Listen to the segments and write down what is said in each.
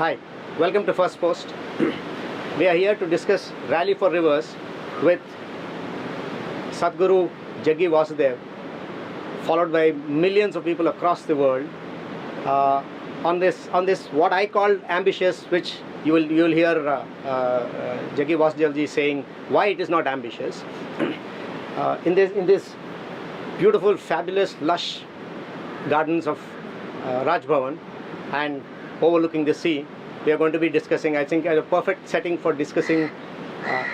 Hi, welcome to First Post. We are here to discuss Rally for Rivers with Sadhguru Jaggi Vasudev, followed by millions of people across the world on this what I call ambitious, which you will hear Jaggi Vasudev ji saying why it is not ambitious. In this beautiful, fabulous, lush gardens of Raj Bhavan and overlooking the sea, we are going to be discussing, I think, a perfect setting for discussing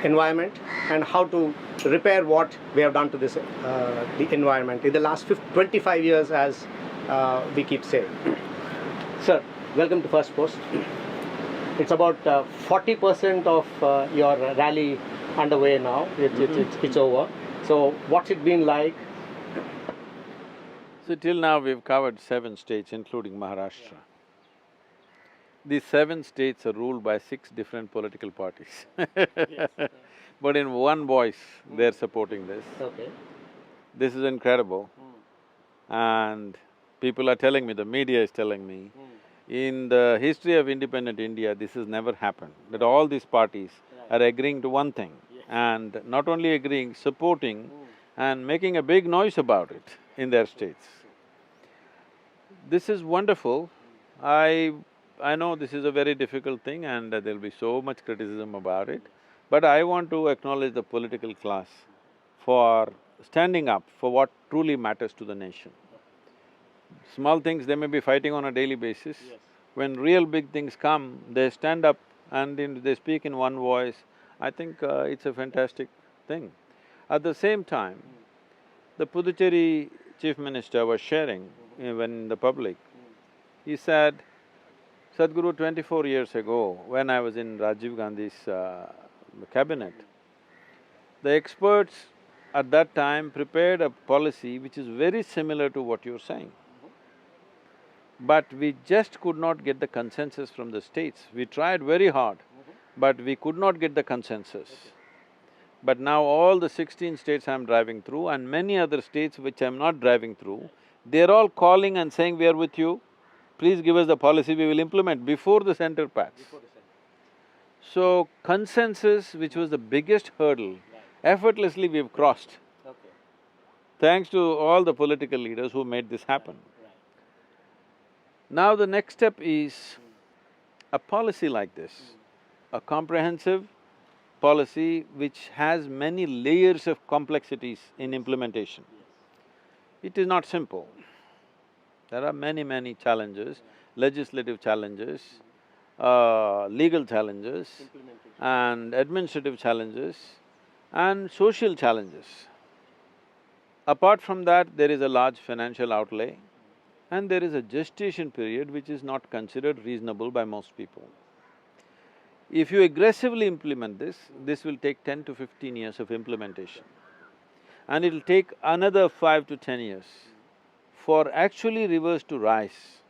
environment and how to repair what we have done to this the environment in the last 25 years, as we keep saying. Sir, welcome to First Post. It's about 40% of your rally underway now. It's over. So what's it been like? So till now we've covered 7 states including Maharashtra. These 7 states are ruled by 6 different political parties but in one voice they're supporting this. Okay. This is incredible. And people are telling me, the media is telling me, in the history of independent India, this has never happened, that all these parties are agreeing to one thing, and not only agreeing, supporting and making a big noise about it in their states. This is wonderful. I know this is a very difficult thing and there'll be so much criticism about it, but I want to acknowledge the political class for standing up for what truly matters to the nation. Small things they may be fighting on a daily basis. When real big things come, they stand up and they speak in one voice. I think it's a fantastic thing. At the same time, the Puducherry Chief Minister was sharing when in the public, he said, Sadhguru, 24 years ago, when I was in Rajiv Gandhi's cabinet, the experts at that time prepared a policy which is very similar to what you're saying. But we just could not get the consensus from the states. We tried very hard, but we could not get the consensus. But now all the 16 states I'm driving through and many other states which I'm not driving through, they're all calling and saying, we are with you, please give us the policy, we will implement before the center pats. So, consensus, which was the biggest hurdle, effortlessly we've crossed. Thanks to all the political leaders who made this happen. Now the next step is a policy like this, a comprehensive policy which has many layers of complexities in implementation. It is not simple. There are many challenges, legislative challenges, legal challenges, and administrative challenges, and social challenges. Apart from that, there is a large financial outlay, and there is a gestation period which is not considered reasonable by most people. If you aggressively implement this will take 10 to 15 years of implementation. And it'll take another 5 to 10 years for actually rivers to rise.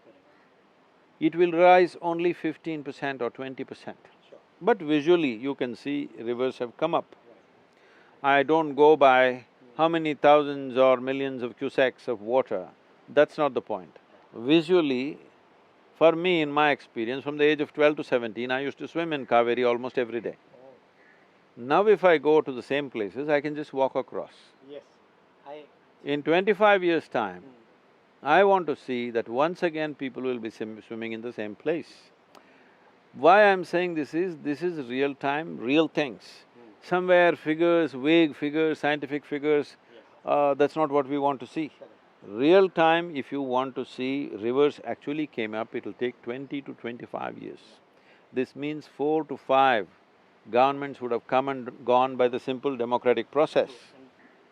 It will rise only 15% or 20%. But visually you can see rivers have come up. I don't go by how many thousands or millions of cusecs of water, that's not the point. Visually, for me, in my experience, from the age of 12 to 17, I used to swim in Kaveri almost every day. Now if I go to the same places, I can just walk across. In 25 years' time, I want to see that once again people will be swimming in the same place. Why I'm saying this is real time, real things. Somewhere figures, vague figures, scientific figures, that's not what we want to see. Real time, if you want to see rivers actually came up, it'll take 20 to 25 years. This means 4 to 5 governments would have come and gone by the simple democratic process.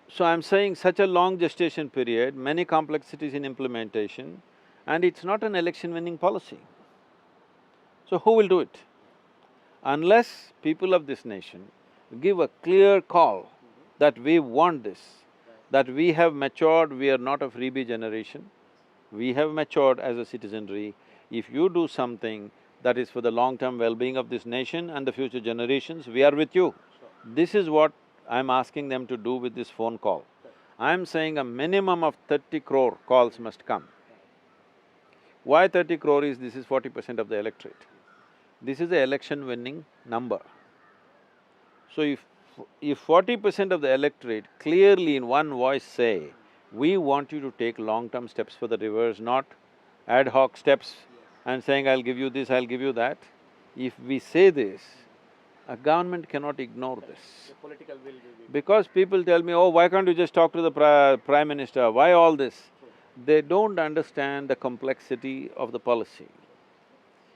So I'm saying such a long gestation period, many complexities in implementation, and it's not an election-winning policy. So who will do it? Unless people of this nation give a clear call that we want this, that we have matured, we are not a freebie generation, we have matured as a citizenry. If you do something that is for the long-term well-being of this nation and the future generations, we are with you. This is what I'm asking them to do with this phone call. I'm saying a minimum of 30 crore calls must come. Why 30 crore is, this is 40% of the electorate. This is the election winning number. So if 40% of the electorate clearly in one voice say, we want you to take long-term steps for the rivers, not ad hoc steps and saying, I'll give you this, I'll give you that. If we say this, a government cannot ignore this. Political will be. Because people tell me, oh, why can't you just talk to the Prime Minister, why all this? They don't understand the complexity of the policy.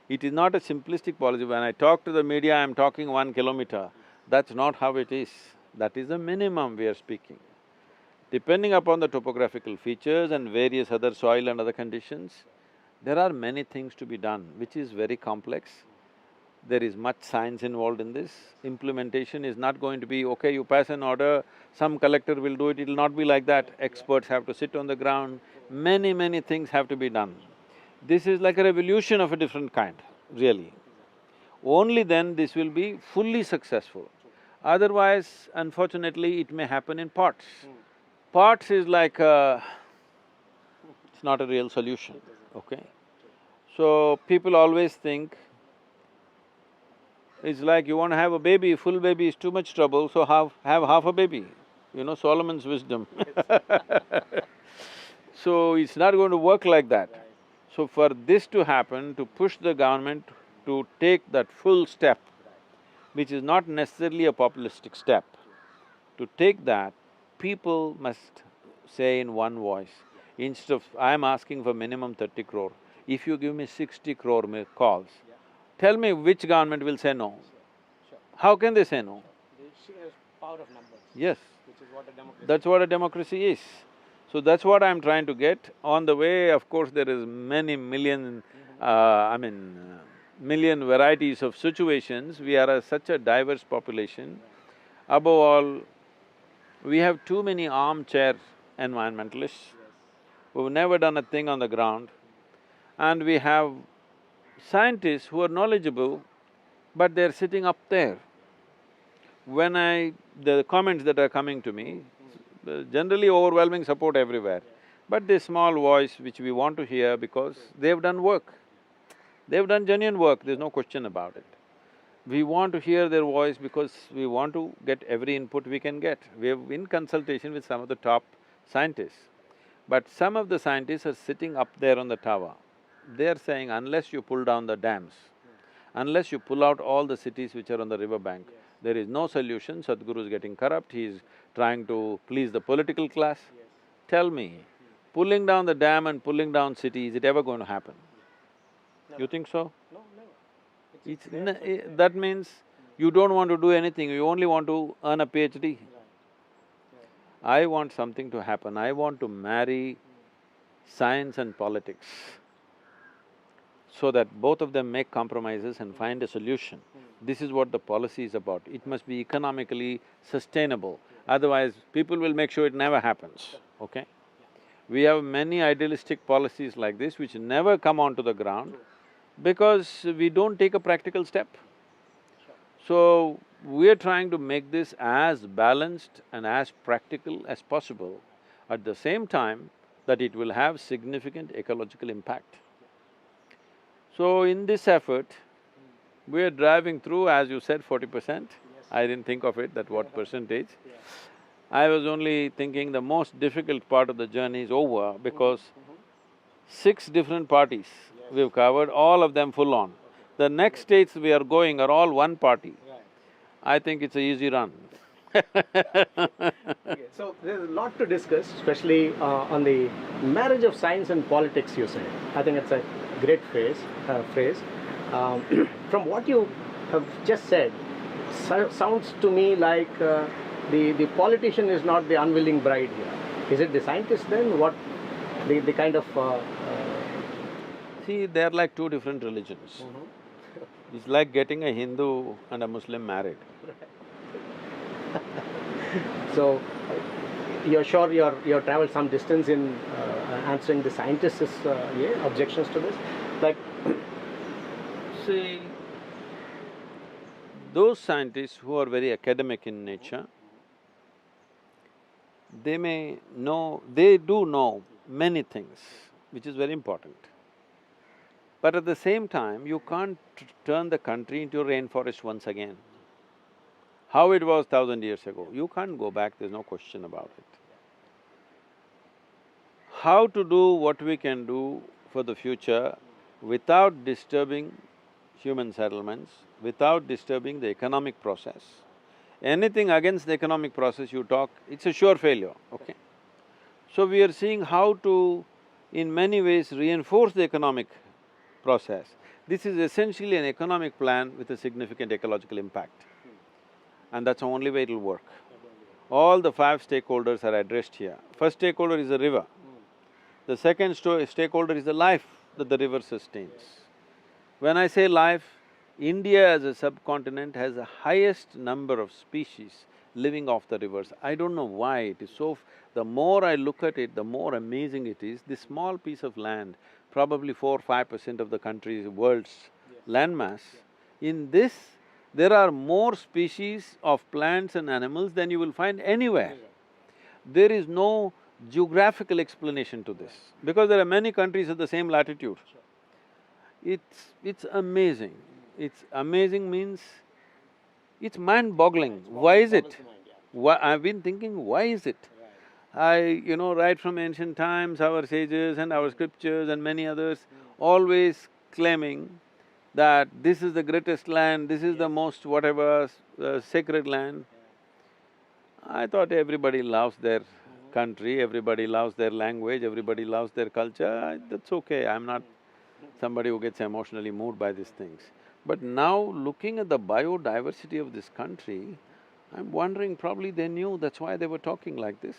It is not a simplistic policy. When I talk to the media, I'm talking 1 kilometer. That's not how it is. That is the minimum we are speaking. Depending upon the topographical features and various other soil and other conditions, there are many things to be done, which is very complex. There is much science involved in this. Implementation is not going to be, okay, you pass an order, some collector will do it, it'll not be like that. Experts have to sit on the ground, many things have to be done. This is like a revolution of a different kind, really. Only then this will be fully successful. Otherwise, unfortunately, it may happen in parts. Parts is like it's not a real solution, okay? So, people always think, it's like you want to have a baby, full baby is too much trouble, so have half a baby. You know, Solomon's wisdom. So, it's not going to work like that. So, for this to happen, to push the government to take that full step, which is not necessarily a populistic step, to take that, people must say in one voice, instead of, I'm asking for minimum 30 crore, if you give me 60 crore calls, tell me which government will say no? How can they say no? The sheer power of numbers. Yes. Which is what a democracy. That's what a democracy is. So that's what I'm trying to get. On the way, of course, there is many million, million varieties of situations. We are such a diverse population. Above all, we have too many armchair environmentalists who've never done a thing on the ground, and we have scientists who are knowledgeable, but they're sitting up there. The comments that are coming to me, generally overwhelming support everywhere, but this small voice which we want to hear because they've done work. They've done genuine work, there's no question about it. We want to hear their voice because we want to get every input we can get. We have in consultation with some of the top scientists, but some of the scientists are sitting up there on the tower. They're saying, unless you pull down the dams, unless you pull out all the cities which are on the riverbank, there is no solution. Sadhguru is getting corrupt, he's trying to please the political class. Tell me, pulling down the dam and pulling down city, is it ever going to happen? You think so? No, never. That means you don't want to do anything, you only want to earn a PhD. I want something to happen, I want to marry science and politics so that both of them make compromises and find a solution. This is what the policy is about. It must be economically sustainable, otherwise people will make sure it never happens, okay? We have many idealistic policies like this which never come onto the ground because we don't take a practical step. So, we're trying to make this as balanced and as practical as possible, at the same time that it will have significant ecological impact. So, in this effort, we're driving through, as you said, 40%. I didn't think of it, that what percentage. I was only thinking the most difficult part of the journey is over because 6 different parties we've covered, all of them full on. The next states we are going are all one party. I think it's an easy run. So, there's a lot to discuss, especially on the marriage of science and politics, you say. I think it's a great phrase. From what you have just said, sounds to me like the politician is not the unwilling bride here. Is it the scientist then? What… the kind of… See, they're like two different religions. It's like getting a Hindu and a Muslim married. So, you're sure you've traveled some distance in answering the scientists' objections to this? Like… See, those scientists who are very academic in nature, they do know many things, which is very important. But at the same time, you can't turn the country into a rainforest once again. How it was 1,000 years ago, you can't go back, there's no question about it. How to do what we can do for the future without disturbing human settlements, without disturbing the economic process. Anything against the economic process you talk, it's a sure failure, okay? So we are seeing how to, in many ways, reinforce the economic process. This is essentially an economic plan with a significant ecological impact. And that's the only way it'll work. All the 5 stakeholders are addressed here. First stakeholder is the river. The second stakeholder is the life that the river sustains. When I say life, India as a subcontinent has the highest number of species living off the rivers. I don't know why it is so… The more I look at it, the more amazing it is. This small piece of land, probably 4–5% of the country's, world's landmass, in this, there are more species of plants and animals than you will find anywhere. There is no geographical explanation to this, because there are many countries at the same latitude. It's amazing. It's amazing means, it's mind-boggling. Why is it? Why… I've been thinking, why is it? Right from ancient times, our sages and our scriptures and many others always claiming that this is the greatest land, this is the most whatever, sacred land. I thought everybody loves their country, everybody loves their language, everybody loves their culture, that's okay, I'm not somebody who gets emotionally moved by these things. But now, looking at the biodiversity of this country, I'm wondering probably they knew, that's why they were talking like this.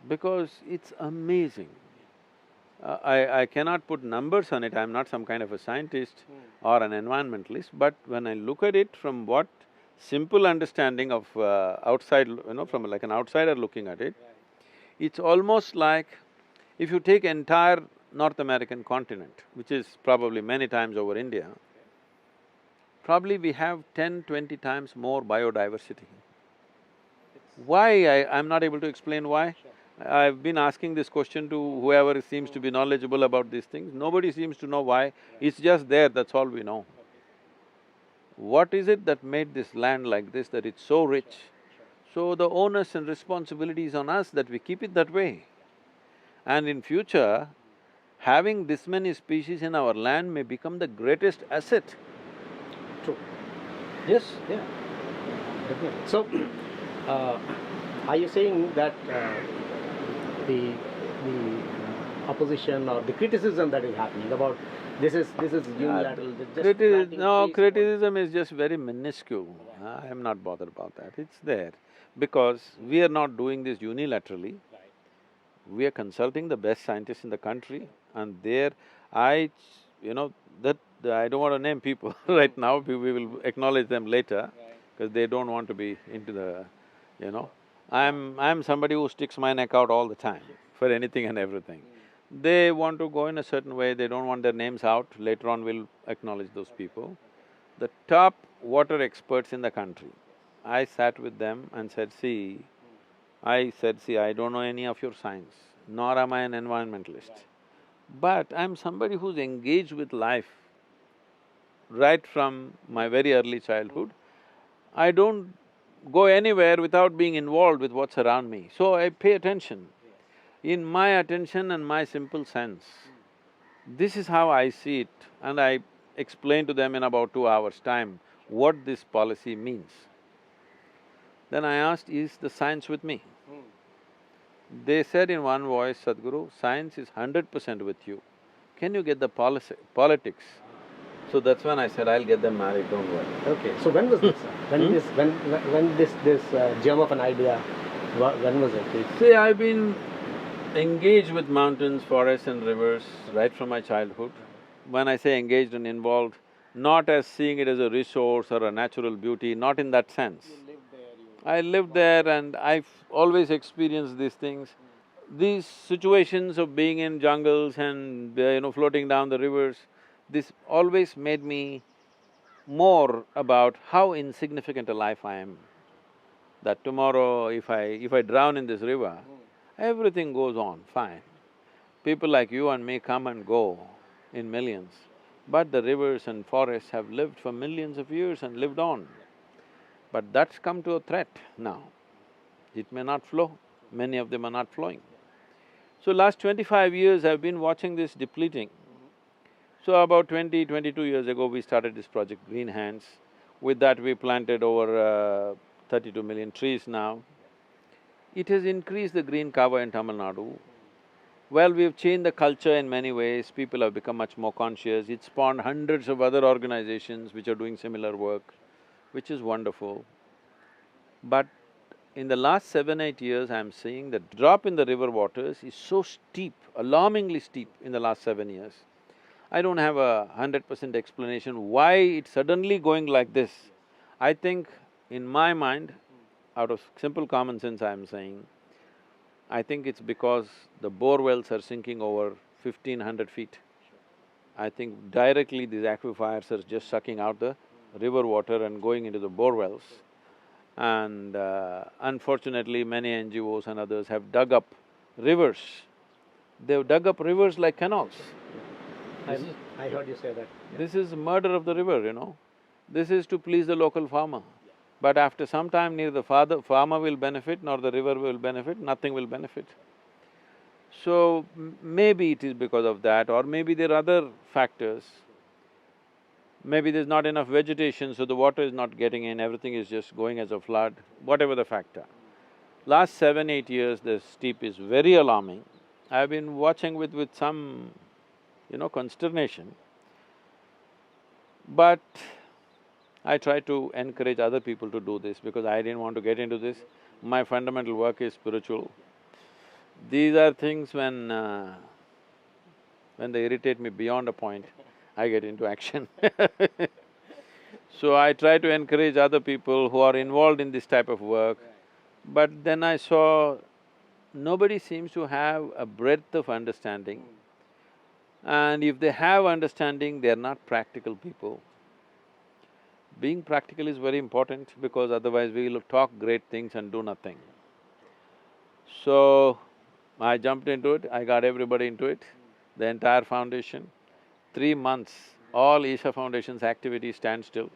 Because it's amazing. I cannot put numbers on it, I'm not some kind of a scientist or an environmentalist, but when I look at it from what simple understanding of outside, from like an outsider looking at it, it's almost like if you take entire North American continent, which is probably many times over India, probably we have 10–20 times more biodiversity. Why? I'm not able to explain why. I've been asking this question to whoever seems to be knowledgeable about these things, nobody seems to know why, it's just there, that's all we know. What is it that made this land like this, that it's so rich? So the onus and responsibility is on us that we keep it that way. And in future, having this many species in our land may become the greatest asset. True. Yes? Yeah, definitely. So, are you saying that the opposition or the criticism that is happening about this is unilateral, just planting trees criticism is just very minuscule. I am not bothered about that, it's there. Because we are not doing this unilaterally, we are consulting the best scientists in the country, and there I don't want to name people right now, we will acknowledge them later, because they don't want to be into the… I'm somebody who sticks my neck out all the time for anything and everything. They want to go in a certain way, they don't want their names out, later on we'll acknowledge those people. The top water experts in the country, I sat with them and said, I don't know any of your science, nor am I an environmentalist. But I'm somebody who's engaged with life right from my very early childhood. I don't go anywhere without being involved with what's around me, so I pay attention. In my attention and my simple sense, this is how I see it, and I explain to them in about 2 hours' time what this policy means. Then I asked, is the science with me? They said in one voice, Sadhguru, science is 100% with you. Can you get the politics? So that's when I said, I'll get them married, don't worry. Okay, so when was this? When this germ of an idea, when was it? See, I've been engaged with mountains, forests and rivers right from my childhood. When I say engaged and involved, not as seeing it as a resource or a natural beauty, not in that sense. I lived there and I've always experienced these things. These situations of being in jungles and floating down the rivers, this always made me more about how insignificant a life I am. That tomorrow if I drown in this river, everything goes on fine. People like you and me come and go. in millions. But the rivers and forests have lived for millions of years and lived on. But that's come to a threat now. It may not flow, many of them are not flowing. So last 25 years I've been watching this depleting. So about 22 years ago we started this project Green Hands. With that we planted over 32 million trees now. It has increased the green cover in Tamil Nadu. Well, we've changed the culture in many ways, people have become much more conscious, it spawned hundreds of other organizations which are doing similar work, which is wonderful. But in the last 7-8 years, I'm seeing the drop in the river waters is so steep, alarmingly steep in the last 7 years. I don't have 100% explanation why it's suddenly going like this. I think in my mind, out of simple common sense I'm saying, I think it's because the bore wells are sinking over 1,500 feet. I think directly these aquifers are just sucking out the river water and going into the bore wells. And unfortunately, many NGOs and others have dug up rivers. They've dug up rivers like canals. I heard you say that. This is murder of the river, you know. This is to please the local farmer. But after some time, neither the farmer will benefit nor the river will benefit, nothing will benefit. So, maybe it is because of that, or maybe there are other factors. Maybe there's not enough vegetation, so the water is not getting in, everything is just going as a flood, whatever the factor. Last 7-8 years, the steep is very alarming. I've been watching with some, consternation. But I try to encourage other people to do this because I didn't want to get into this. My fundamental work is spiritual. These are things when they irritate me beyond a point, I get into action So I try to encourage other people who are involved in this type of work, but then I saw nobody seems to have a breadth of understanding. And if they have understanding, they're not practical people. Being practical is very important because otherwise we will talk great things and do nothing. So, I jumped into it, I got everybody into it, the entire foundation. 3 months, all Isha Foundation's activities stand still.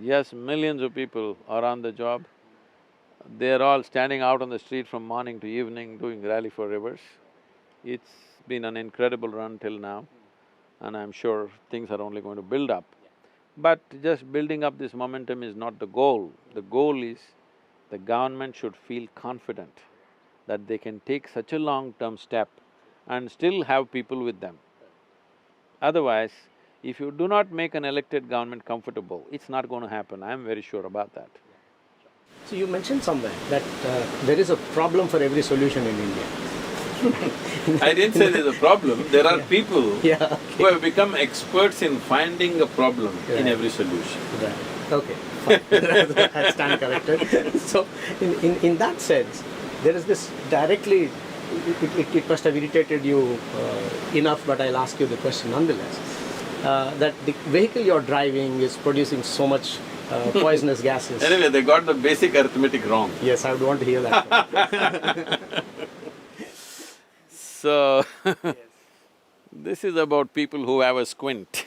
Yes, millions of people are on the job. They're all standing out on the street from morning to evening doing rally for rivers. It's been an incredible run till now, and I'm sure things are only going to build up. But just building up this momentum is not the goal. The goal is the government should feel confident that they can take such a long-term step and still have people with them. Otherwise, if you do not make an elected government comfortable, it's not going to happen, I'm very sure about that. So you mentioned somewhere that there is a problem for every solution in India. I didn't say there's a problem, there are people who have become experts in finding a problem in every solution. Right, okay, fine. I stand corrected. So, in that sense, there is this directly, it must have irritated you enough, but I'll ask you the question nonetheless, that the vehicle you're driving is producing so much poisonous gases. Anyway, they got the basic arithmetic wrong. Yes, I would want to hear that. So, this is about people who have a squint.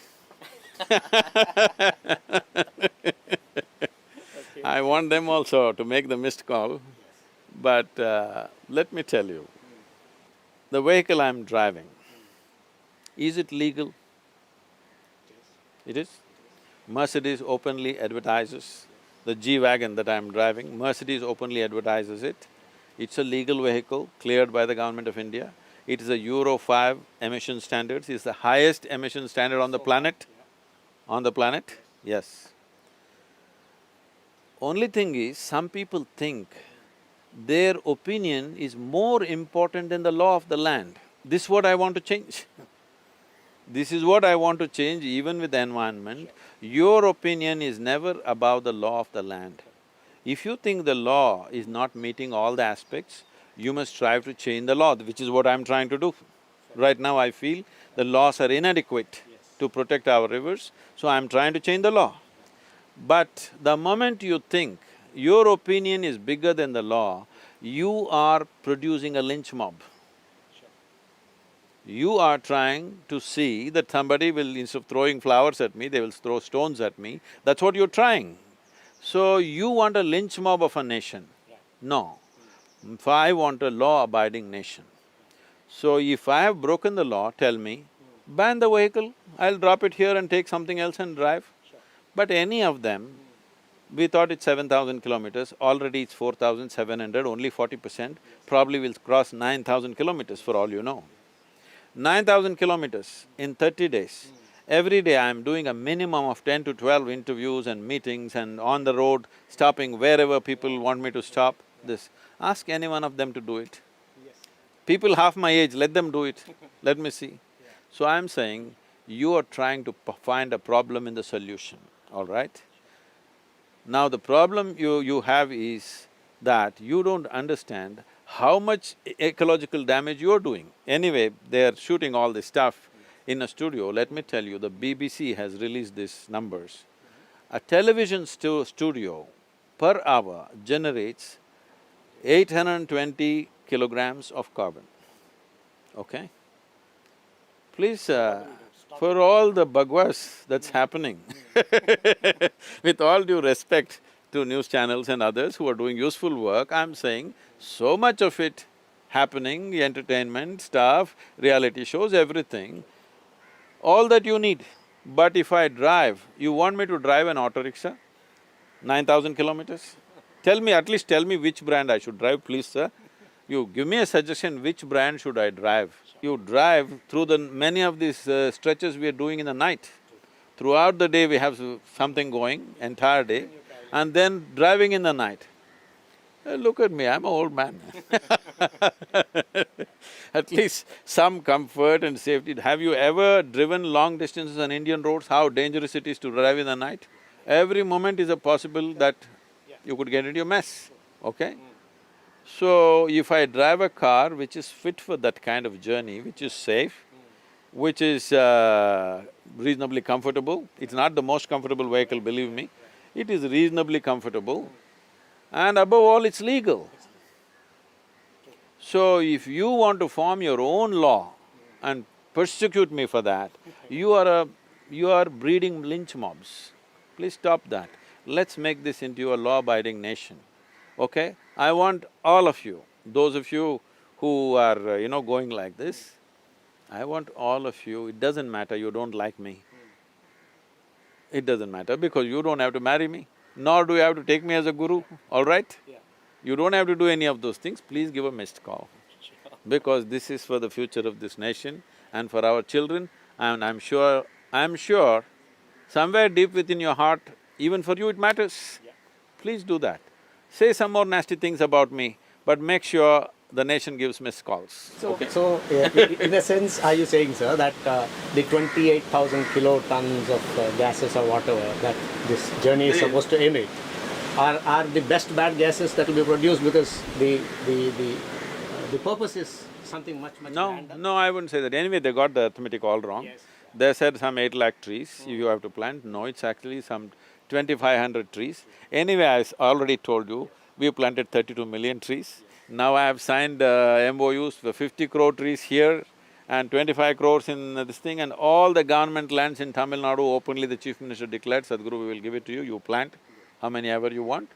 I want them also to make the missed call, but let me tell you, the vehicle I'm driving, is it legal? It is. Mercedes openly advertises, the G-Wagon that I'm driving, Mercedes openly advertises it. It's a legal vehicle cleared by the Government of India. It is a Euro 5 emission standards, it's the highest emission standard on the planet. On the planet, yes. Only thing is, some people think their opinion is more important than the law of the land. This is what I want to change. This is what I want to change even with the environment. Your opinion is never above the law of the land. If you think the law is not meeting all the aspects, you must strive to change the law, which is what I'm trying to do. Right now I feel the laws are inadequate to protect our rivers, so I'm trying to change the law. But the moment you think your opinion is bigger than the law, you are producing a lynch mob. You are trying to see that somebody will, instead of throwing flowers at me, they will throw stones at me. That's what you're trying. So you want a lynch mob of a nation. No. If I want a law-abiding nation. So if I have broken the law, tell me, ban the vehicle, I'll drop it here and take something else and drive. But any of them, we thought it's 7,000 kilometers, already it's 4,700, only 40%, probably will cross 9,000 kilometers for all you know. 9,000 kilometers in 30 days. Every day I am doing a minimum of 10 to 12 interviews and meetings and on the road, stopping wherever people want me to stop, this. Ask any one of them to do it. People half my age, let them do it, let me see. So I'm saying, you are trying to find a problem in the solution, all right? Now the problem you have is that you don't understand how much ecological damage you're doing. Anyway, they're shooting all this stuff in a studio. Let me tell you, the BBC has released these numbers. A television studio per hour generates 820 kilograms of carbon, okay? Please, for all the bhagwas that's happening with all due respect to news channels and others who are doing useful work, I'm saying so much of it happening, entertainment, stuff, reality shows, everything, all that you need. But if I drive, you want me to drive an auto rickshaw, 9,000 kilometers? Tell me, at least tell me which brand I should drive, please, sir. You give me a suggestion, which brand should I drive? You drive through the… many of these stretches we are doing in the night. Throughout the day we have something going, entire day, and then driving in the night. Look at me, I'm an old man At least some comfort and safety. Have you ever driven long distances on Indian roads, how dangerous it is to drive in the night? Every moment is a possible that you could get into a mess, okay? So, if I drive a car which is fit for that kind of journey, which is safe, which is reasonably comfortable, it's not the most comfortable vehicle, believe me, it is reasonably comfortable, and above all, it's legal. So, if you want to form your own law and persecute me for that, you are breeding lynch mobs. Please stop that. Let's make this into a law-abiding nation, okay? I want all of you, those of you who are, going like this, I want all of you, it doesn't matter you don't like me. It doesn't matter because you don't have to marry me, nor do you have to take me as a guru, all right? You don't have to do any of those things, please give a missed call. Because this is for the future of this nation and for our children, and I'm sure, somewhere deep within your heart, even for you it matters. Please do that. Say some more nasty things about me, but make sure the nation gives missed calls. So, in a sense, are you saying, sir, that the 28,000 kilotons of gases or whatever that this journey is supposed to emit are the best bad gases that will be produced because the purpose is something much grander? No, I wouldn't say that. Anyway, they got the arithmetic all wrong. They said some 8 lakh trees you have to plant. No, it's actually some 2,500 trees. Anyway, I already told you, we planted 32 million trees. Now I have signed MOUs for 50 crore trees here and 25 crores in this thing, and all the government lands in Tamil Nadu, openly the Chief Minister declared, Sadhguru, we will give it to you, you plant how many ever you want.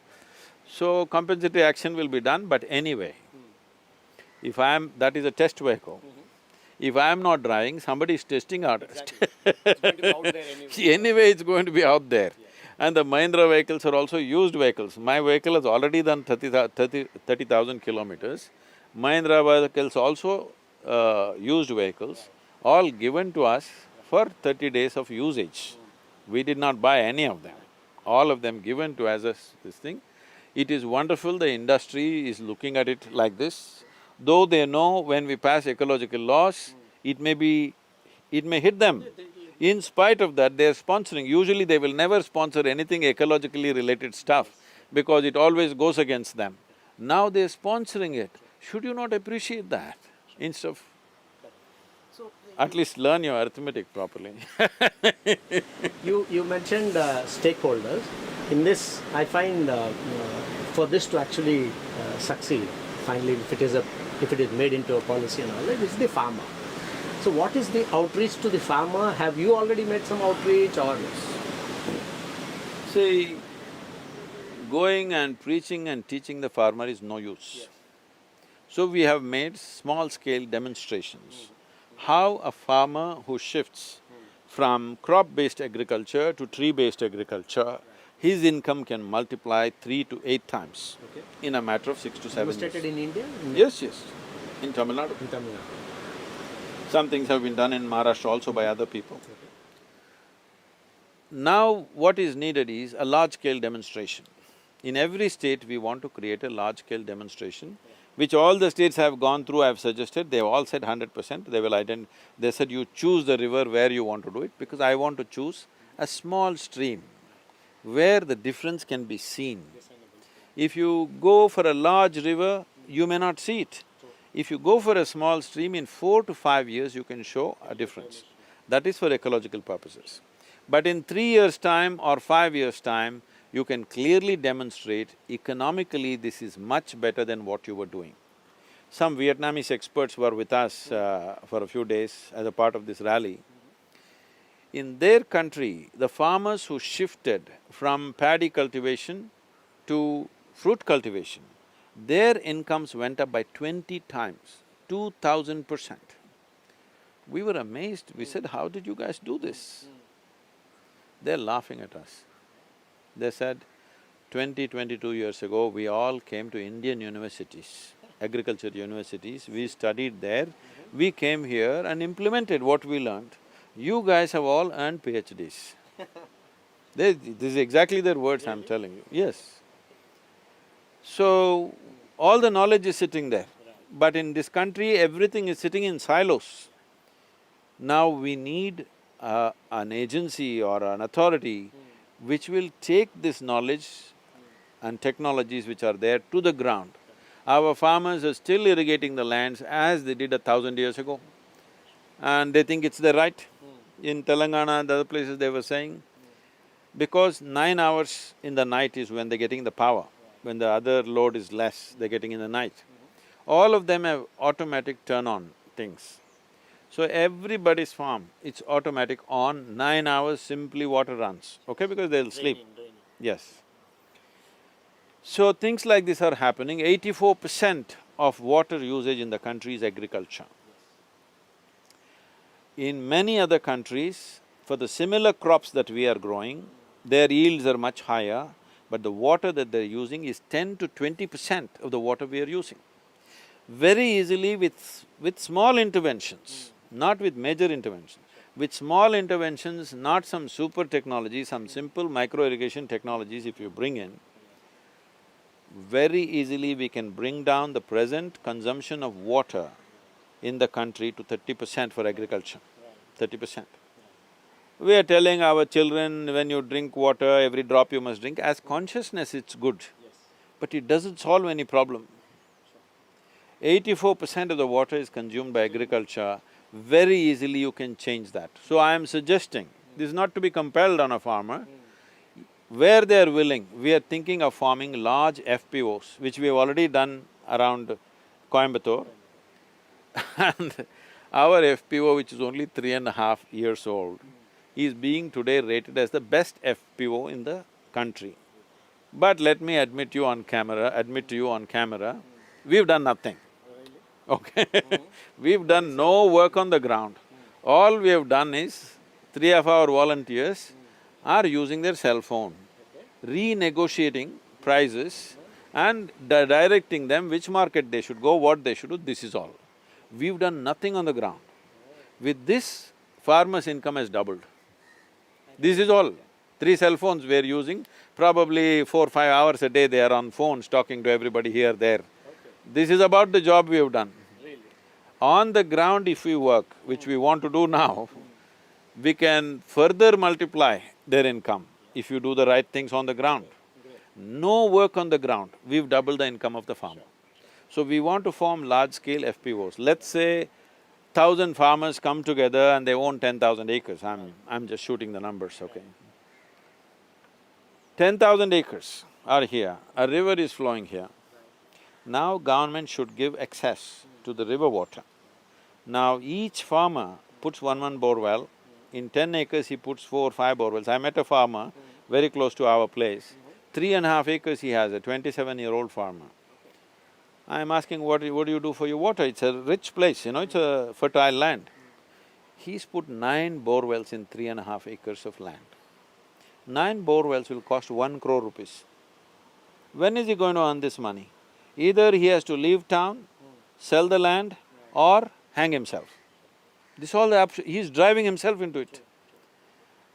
So compensatory action will be done, but anyway, if that is a test vehicle. If I am not driving, somebody is testing out. It's going to be out there anyway. Anyway, it's going to be out there. And the Mahindra vehicles are also used vehicles. My vehicle has already done 30,000 kilometers. Mahindra vehicles also used vehicles, all given to us for 30 days of usage. We did not buy any of them, all of them given to us as this thing. It is wonderful, the industry is looking at it like this. Though they know when we pass ecological laws, it may hit them. In spite of that, they are sponsoring. Usually they will never sponsor anything ecologically related stuff because it always goes against them. Now they're sponsoring it. Should you not appreciate that instead of… at least learn your arithmetic properly You mentioned stakeholders. In this, I find for this to actually succeed, finally, if it is made into a policy and all that, it's the farmer. So So what is the outreach to the farmer? Have you already made some outreach or? See, going and preaching and teaching the farmer is no use. So we have made small-scale demonstrations. How a farmer who shifts from crop-based agriculture to tree-based agriculture, his income can multiply 3 to 8 times in a matter of 6 to 7 years. Demonstrated in India? Yes, yes, in Tamil Nadu. In Tamil Nadu. Some things have been done in Maharashtra also by other people. Now what is needed is a large-scale demonstration. In every state, we want to create a large-scale demonstration, which all the states have gone through, I've suggested, they've all said 100%, they will they said you choose the river where you want to do it, because I want to choose a small stream where the difference can be seen. If you go for a large river, you may not see it. If you go for a small stream, in 4 to 5 years, you can show a difference. That is for ecological purposes. But in 3 years' time or 5 years' time, you can clearly demonstrate economically this is much better than what you were doing. Some Vietnamese experts were with us for a few days as a part of this rally. In their country, the farmers who shifted from paddy cultivation to fruit cultivation, their incomes went up by 20 times, 2000%. We were amazed, we said, how did you guys do this? They're laughing at us. They said, 22 years ago, we all came to Indian universities, agriculture universities, we studied there, we came here and implemented what we learned. You guys have all earned PhDs. This is exactly their words I'm telling you, yes. So, all the knowledge is sitting there, but in this country, everything is sitting in silos. Now we need an agency or an authority which will take this knowledge and technologies which are there to the ground. Our farmers are still irrigating the lands as they did 1,000 years ago, and they think it's their right. In Telangana and other places they were saying, because 9 hours in the night is when they're getting the power, when the other load is less, they're getting in the night. All of them have automatic turn-on things. So everybody's farm, it's automatic on, 9 hours simply water runs, okay, because they'll sleep. Yes. So things like this are happening. 84% of water usage in the country is agriculture. In many other countries, for the similar crops that we are growing, their yields are much higher, but the water that they're using is 10 to 20% of the water we are using. Very easily with small interventions, not with major interventions, with small interventions, not some super technology, some simple micro-irrigation technologies if you bring in, very easily we can bring down the present consumption of water in the country to 30% for agriculture, 30%. We are telling our children, when you drink water, every drop you must drink. As consciousness, it's good, but it doesn't solve any problem. 84% of the water is consumed by agriculture, very easily you can change that. So I am suggesting, this is not to be compelled on a farmer, where they are willing, we are thinking of forming large FPOs, which we have already done around Coimbatore. And our FPO, which is only 3.5 years old, is being today rated as the best FPO in the country. But let me admit to you on camera, we've done nothing, okay? We've done no work on the ground. All we have done is, 3 of our volunteers are using their cell phone, renegotiating prices and directing them which market they should go, what they should do, this is all. We've done nothing on the ground. With this, farmers' income has doubled. This is all. 3 cell phones we're using, probably 4-5 hours a day they are on phones talking to everybody here, there. This is about the job we have done. On the ground if we work, which we want to do now, we can further multiply their income if you do the right things on the ground. No work on the ground, we've doubled the income of the farmer. So we want to form large-scale FPOs. Let's say 1,000 farmers come together and they own 10,000 acres, I'm just shooting the numbers, okay? 10,000 acres are here, a river is flowing here. Now government should give access to the river water. Now each farmer puts one bore well. In 10 acres he puts 4 or 5 bore wells. I met a farmer very close to our place. 3.5 acres he has, a 27-year-old farmer. I'm asking, what do you do for your water? It's a rich place, it's a fertile land. He's put 9 bore wells in 3.5 acres of land. 9 bore wells will cost 1 crore rupees. When is he going to earn this money? Either he has to leave town, sell the land, or hang himself. This all the option… he's driving himself into it.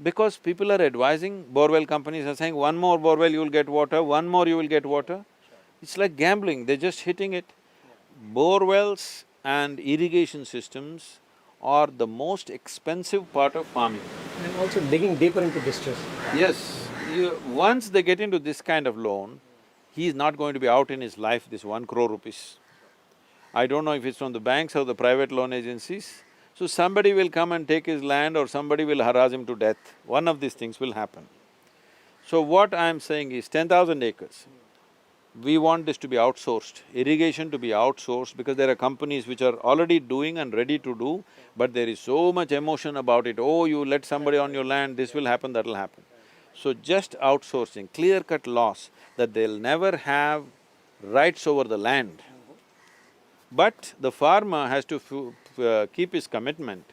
Because people are advising, borewell companies are saying, one more borewell you will get water, one more you will get water. It's like gambling, they're just hitting it. Borewells and irrigation systems are the most expensive part of farming. And also digging deeper into distress. Yes, once they get into this kind of loan, he is not going to be out in his life this 1 crore rupees. I don't know if it's from the banks or the private loan agencies. So somebody will come and take his land or somebody will harass him to death. One of these things will happen. So what I'm saying is 10,000 acres. We want this to be outsourced, irrigation to be outsourced, because there are companies which are already doing and ready to do, but there is so much emotion about it. Oh, you let somebody on your land, this will happen, that'll happen. So just outsourcing, clear-cut laws that they'll never have rights over the land. But the farmer has to keep his commitment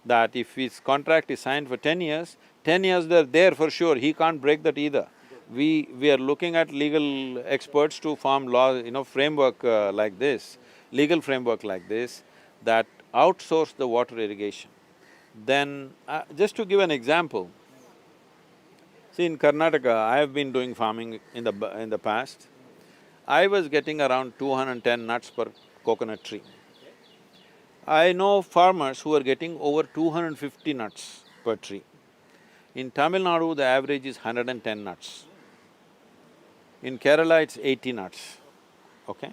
that if his contract is signed for 10 years, 10 years they're there for sure, he can't break that either. We are looking at legal experts to form law, framework like this, legal framework like this, that outsource the water irrigation. Then, just to give an example, see in Karnataka, I have been doing farming in the past. I was getting around 210 nuts per coconut tree. I know farmers who are getting over 250 nuts per tree. In Tamil Nadu, the average is 110 nuts. In Kerala, it's 80 nuts, okay?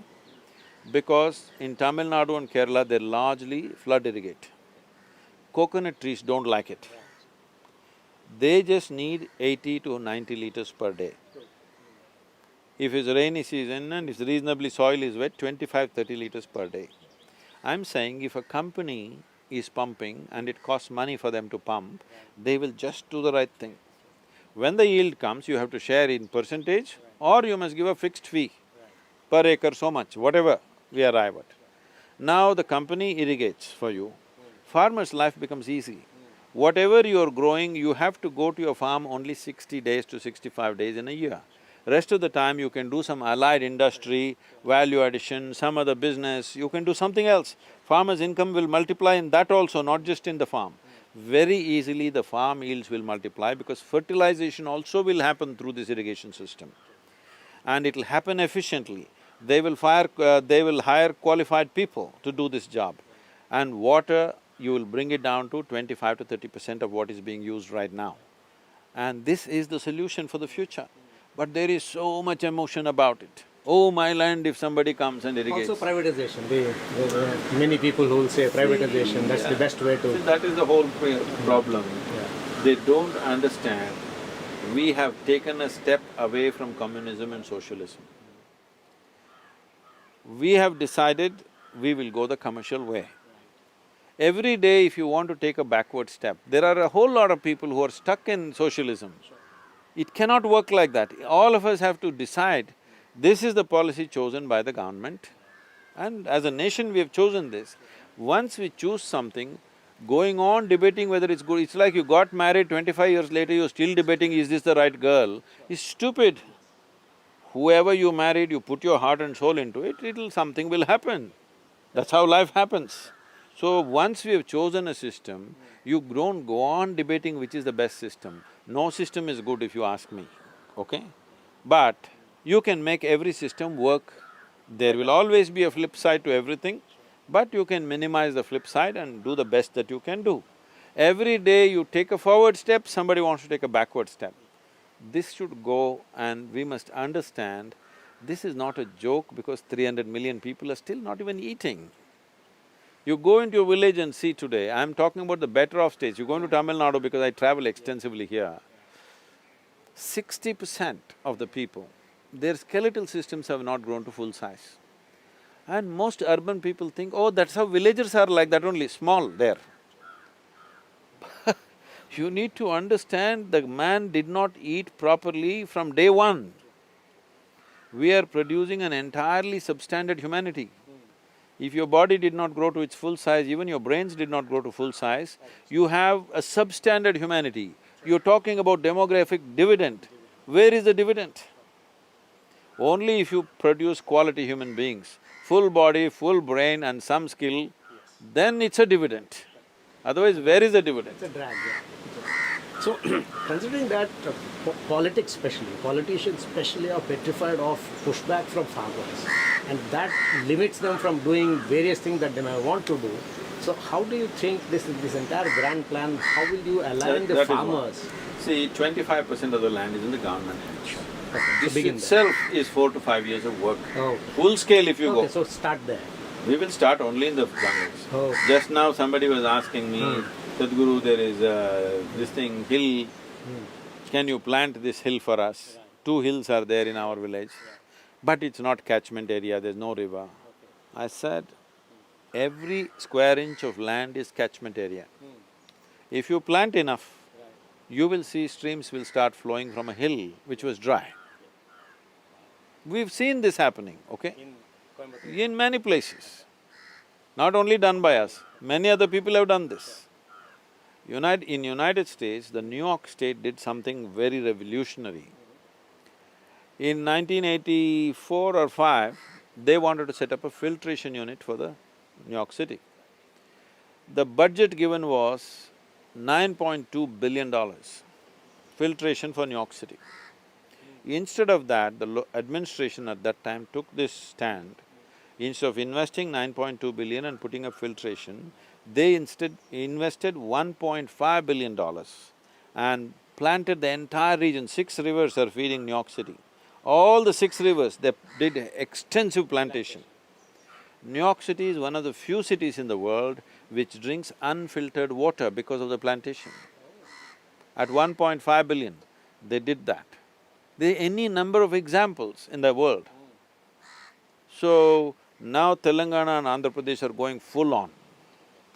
Because in Tamil Nadu and Kerala, they largely flood irrigate. Coconut trees don't like it. They just need 80 to 90 liters per day. If it's rainy season and it's reasonably soil is wet, 25–30 liters per day. I'm saying if a company is pumping and it costs money for them to pump, they will just do the right thing. When the yield comes, you have to share in percentage or you must give a fixed fee per acre so much, whatever we arrive at. Now the company irrigates for you, farmer's life becomes easy. Whatever you're growing, you have to go to your farm only 60 days to 65 days in a year. Rest of the time you can do some allied industry, value addition, some other business, you can do something else. Farmer's income will multiply in that also, not just in the farm. Very easily the farm yields will multiply because fertilization also will happen through this irrigation system. And it'll happen efficiently. They will hire qualified people to do this job. And water, you will bring it down to 25 to 30% of what is being used right now. And this is the solution for the future. But there is so much emotion about it. Oh, my land, if somebody comes and irrigates. Also privatization, many people who will say privatization, that's the best way to… See, that is the whole problem. Yeah. They don't understand, we have taken a step away from communism and socialism. We have decided we will go the commercial way. Every day if you want to take a backward step, there are a whole lot of people who are stuck in socialism. It cannot work like that. All of us have to decide, this is the policy chosen by the government and as a nation we have chosen this. Once we choose something, going on debating whether it's good, it's like you got married 25 years later, you're still debating, is this the right girl, is stupid. Whoever you married, you put your heart and soul into it, something will happen. That's how life happens. So once we have chosen a system, you don't go on debating which is the best system. No system is good if you ask me, okay? But you can make every system work. There will always be a flip side to everything, but you can minimize the flip side and do the best that you can do. Every day you take a forward step, somebody wants to take a backward step. This should go and we must understand, this is not a joke because 300 million people are still not even eating. You go into your village and see today, I'm talking about the better off states, you go into Tamil Nadu because I travel extensively here, 60% of the people, their skeletal systems have not grown to full size. And most urban people think, oh, that's how villagers are like that only, small there. You need to understand the man did not eat properly from day one. We are producing an entirely substandard humanity. If your body did not grow to its full size, even your brains did not grow to full size, you have a substandard humanity. You're talking about demographic dividend. Where is the dividend? Only if you produce quality human beings, full body, full brain and some skill, then it's a dividend. Otherwise, where is the dividend? It's a drag, yeah. So, considering that politics especially, politicians especially are petrified of pushback from farmers, and that limits them from doing various things that they may want to do. So how do you think this entire grand plan, how will you align the That is farmers? See, 25% of the land is in the government hands. Okay, This to begin itself is 4 to 5 years of work. Oh. Full scale if you Okay, go. so start there. We will start only in the jungles. Oh. Just now somebody was asking me, Sadhguru, there is this thing, hill, can you plant this hill for us? 2 hills are there in our village, but it's not catchment area, there's no river. I said, every square inch of land is catchment area. If you plant enough, you will see streams will start flowing from a hill which was dry. We've seen this happening, okay? In many places. Not only done by us, many other people have done this. In United States, the New York State did something very revolutionary. In 1984 or 5, they wanted to set up a filtration unit for the New York City. The budget given was $9.2 billion, filtration for New York City. Instead of that, the administration at that time took this stand. Instead of investing 9.2 billion and putting up filtration, they instead invested $1.5 billion and planted the entire region. 6 rivers are feeding New York City. All the 6 rivers, they did extensive plantation. New York City is one of the few cities in the world which drinks unfiltered water because of the plantation. At 1.5 billion, they did that. There are any number of examples in the world. So, now Telangana and Andhra Pradesh are going full on,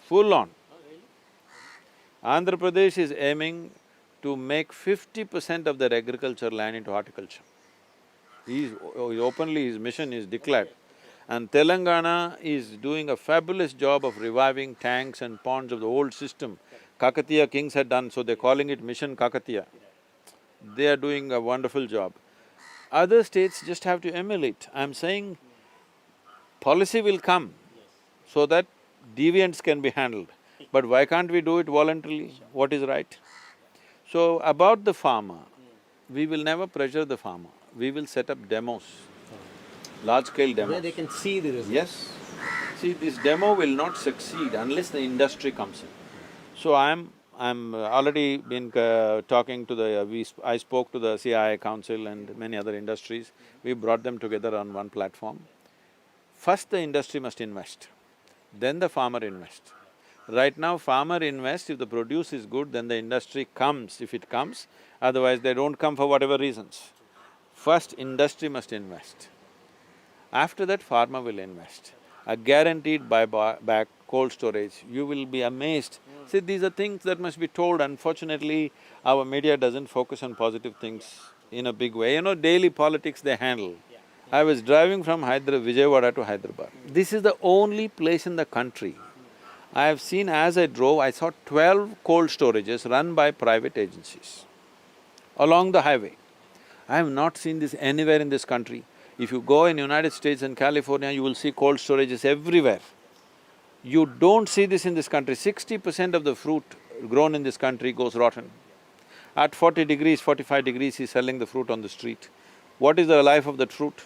full on. Andhra Pradesh is aiming to make 50% of their agriculture land into horticulture. Openly his mission is declared. And Telangana is doing a fabulous job of reviving tanks and ponds of the old system. Kakatiya kings had done, so they're calling it Mission Kakatiya. They are doing a wonderful job. Other states just have to emulate. I'm saying policy will come so that deviants can be handled. But why can't we do it voluntarily? What is right? So, about the farmer, we will never pressure the farmer. We will set up demos, large-scale demos. Where they can see the results. Yes. See, this demo will not succeed unless the industry comes in. So I'm already been talking to the… I spoke to the CII Council and many other industries. We brought them together on one platform. First the industry must invest, then the farmer invests. Right now farmer invests, if the produce is good, then the industry comes, if it comes, otherwise they don't come for whatever reasons. First industry must invest. After that farmer will invest. A guaranteed buyback cold storage, you will be amazed. See, these are things that must be told. Unfortunately, our media doesn't focus on positive things in a big way. You know, daily politics they handle. I was driving from Vijayawada to Hyderabad. This is the only place in the country. I have seen, as I drove, I saw 12 cold storages run by private agencies along the highway. I have not seen this anywhere in this country. If you go in United States and California, you will see cold storages everywhere. You don't see this in this country. 60% of the fruit grown in this country goes rotten. At 40 degrees, 45 degrees, he's selling the fruit on the street. What is the life of that fruit?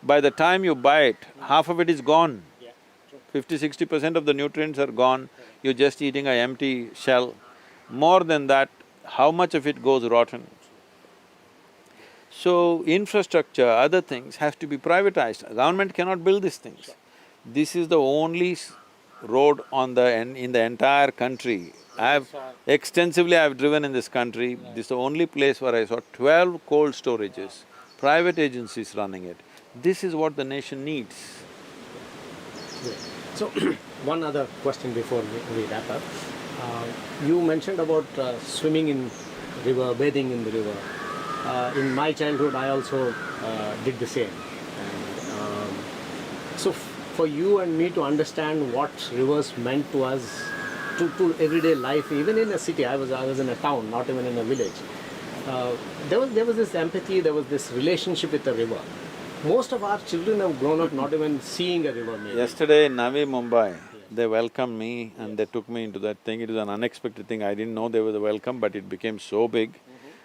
By the time you buy it, half of it is gone. 50–60% of the nutrients are gone, you're just eating an empty shell. More than that, how much of it goes rotten? So, infrastructure, other things have to be privatized. Government cannot build these things. This is the only road in the entire country. Extensively I've driven in this country, this is the only place where I saw 12 cold storages, private agencies running it. This is what the nation needs. Great. So, one other question before we wrap up. You mentioned about swimming in river, bathing in the river. In my childhood, I also did the same. And, so, for you and me to understand what rivers meant to us, to everyday life, even in a city, I was in a town, not even in a village. There was this empathy, there was this relationship with the river. Most of our children have grown up not even seeing a river maybe. Yesterday in Navi Mumbai, they welcomed me and they took me into that thing. It was an unexpected thing. I didn't know there was a welcome, but it became so big.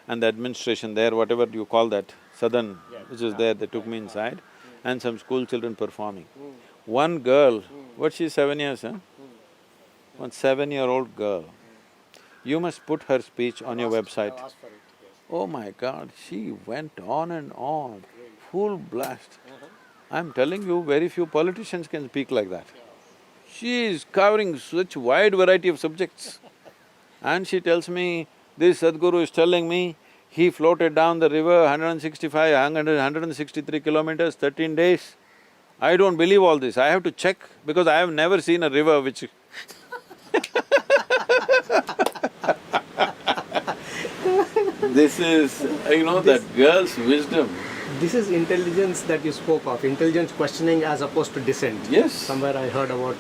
And the administration there, whatever you call that, Southern, which is there, they took me inside and some school children performing. One girl, what, she's 7 years, huh? One 7-year-old girl. You must put her speech on your website. Oh my God, she went on and on, full blast. I'm telling you, very few politicians can speak like that. She is covering such wide variety of subjects. And she tells me, this Sadhguru is telling me, he floated down the river 165, 163 kilometers, 13 days. I don't believe all this, I have to check because I have never seen a river which This is, that girl's wisdom. This is intelligence that you spoke of, intelligence questioning as opposed to dissent. Yes. Somewhere I heard about…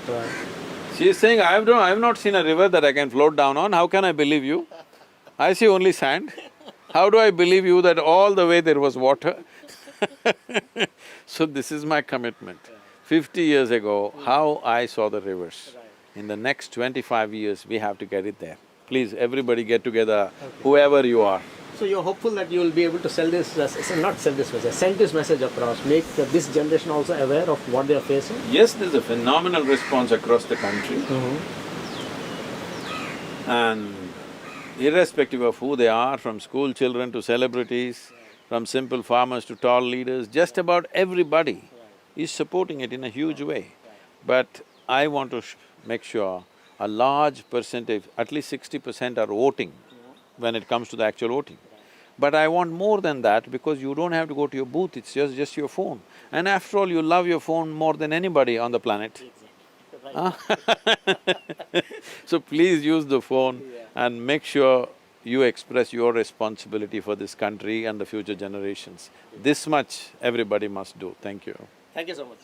She is saying, I have not seen a river that I can float down on, how can I believe you? I see only sand. How do I believe you that all the way there was water? So this is my commitment. 50 years ago, how I saw the rivers. In the next 25 years, we have to get it there. Please, everybody get together, whoever you are. So you're hopeful that you will be able to send this message across, make this generation also aware of what they are facing? Yes, there's a phenomenal response across the country. And irrespective of who they are, from school children to celebrities, from simple farmers to tall leaders, just about everybody is supporting it in a huge way. But I want to make sure a large percentage, at least 60% are voting when it comes to the actual voting. But I want more than that because you don't have to go to your booth, it's just your phone. And after all, you love your phone more than anybody on the planet. So please use the phone and make sure you express your responsibility for this country and the future generations. This much everybody must do. Thank you. Thank you so much.